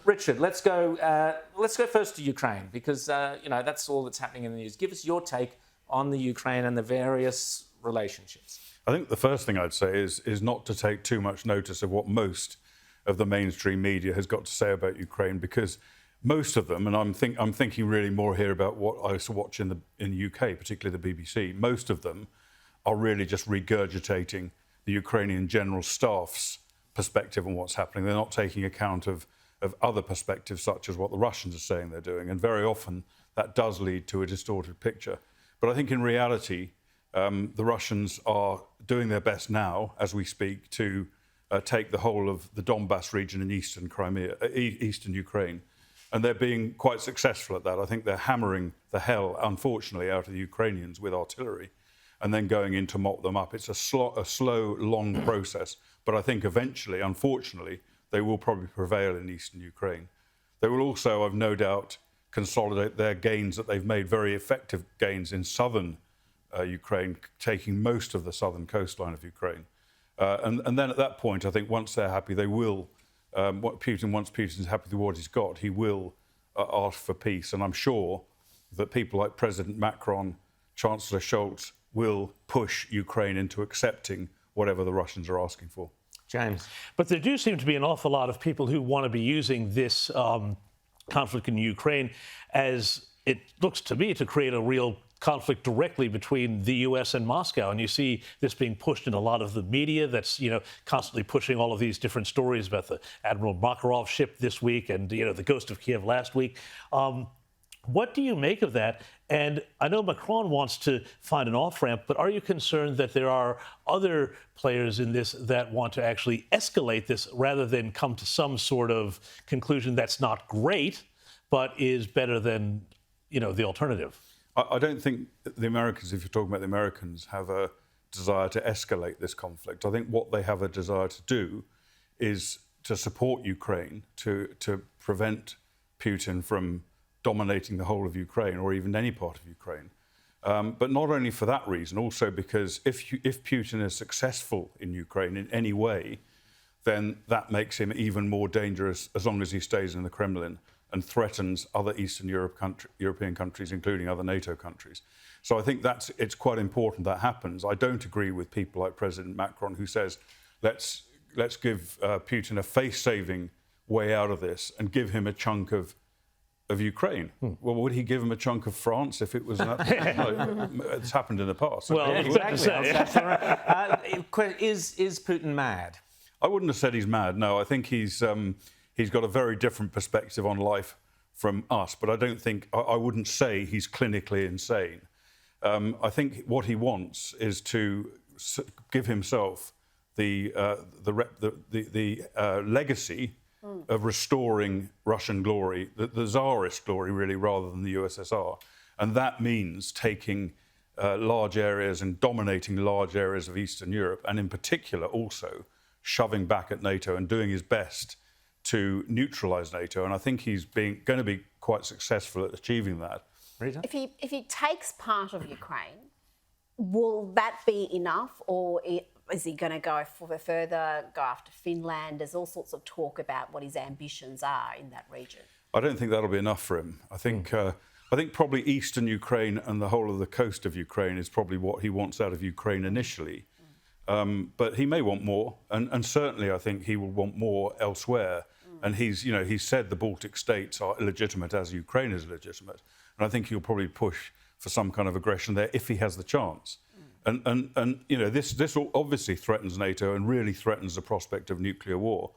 Richard, let's go first to Ukraine because that's all that's happening in the news. Give us your take on the Ukraine and the various relationships. I think the first thing I'd say is not to take too much notice of what most of the mainstream media has got to say about Ukraine, because most of them, and I'm thinking really more here about what I used to watch in the UK, particularly the BBC. Most of them are really just regurgitating the Ukrainian General Staff's perspective on what's happening. They're not taking account of other perspectives, such as what the Russians are saying they're doing, and very often that does lead to a distorted picture. But I think in reality, the Russians are doing their best now, as we speak, to take the whole of the Donbass region in eastern Ukraine. And they're being quite successful at that. I think they're hammering the hell, unfortunately, out of the Ukrainians with artillery and then going in to mop them up. It's a slow, long process. But I think eventually, unfortunately, they will probably prevail in eastern Ukraine. They will also, I've no doubt, consolidate their gains that they've made, very effective gains in southern Ukraine, taking most of the southern coastline of Ukraine. And then at that point, I think once they're happy, they will, once Putin's happy with what he's got, he will ask for peace. And I'm sure that people like President Macron, Chancellor Scholz, will push Ukraine into accepting whatever the Russians are asking for. James. But there do seem to be an awful lot of people who want to be using this conflict in Ukraine as, it looks to me, to create a real conflict directly between the US and Moscow. And you see this being pushed in a lot of the media that's, constantly pushing all of these different stories about the Admiral Makarov ship this week and, the Ghost of Kiev last week. What do you make of that? And I know Macron wants to find an off-ramp, but are you concerned that there are other players in this that want to actually escalate this rather than come to some sort of conclusion that's not great, but is better than, the alternative? I don't think the Americans, if you're talking about the Americans, have a desire to escalate this conflict. I think what they have a desire to do is to support Ukraine, to prevent Putin from dominating the whole of Ukraine or even any part of Ukraine. But not only for that reason, also because if Putin is successful in Ukraine in any way, then that makes him even more dangerous as long as he stays in the Kremlin and threatens other Eastern European countries, including other NATO countries. So I think it's quite important that happens. I don't agree with people like President Macron, who says, let's give Putin a face-saving way out of this and give him a chunk of Ukraine. Well, would he give him a chunk of France if it was that? No, it's happened in the past. Well, exactly. Is Putin mad? I wouldn't have said he's mad. No, I think he's got a very different perspective on life from us. But I wouldn't say he's clinically insane. I think what he wants is to give himself the legacy of restoring Russian glory, the Tsarist glory, really, rather than the USSR. And that means taking large areas and dominating large areas of Eastern Europe, and in particular also shoving back at NATO and doing his best to neutralise NATO. And I think he's going to be quite successful at achieving that. Rita? If he takes part of Ukraine, will that be enough, or is he going to go further, go after Finland? There's all sorts of talk about what his ambitions are in that region. I don't think that'll be enough for him. I think probably eastern Ukraine and the whole of the coast of Ukraine is probably what he wants out of Ukraine initially. But he may want more, and certainly I think he will want more elsewhere. And he's said the Baltic states are illegitimate as Ukraine is legitimate, and I think he'll probably push for some kind of aggression there if he has the chance. And this obviously threatens NATO and really threatens the prospect of nuclear war.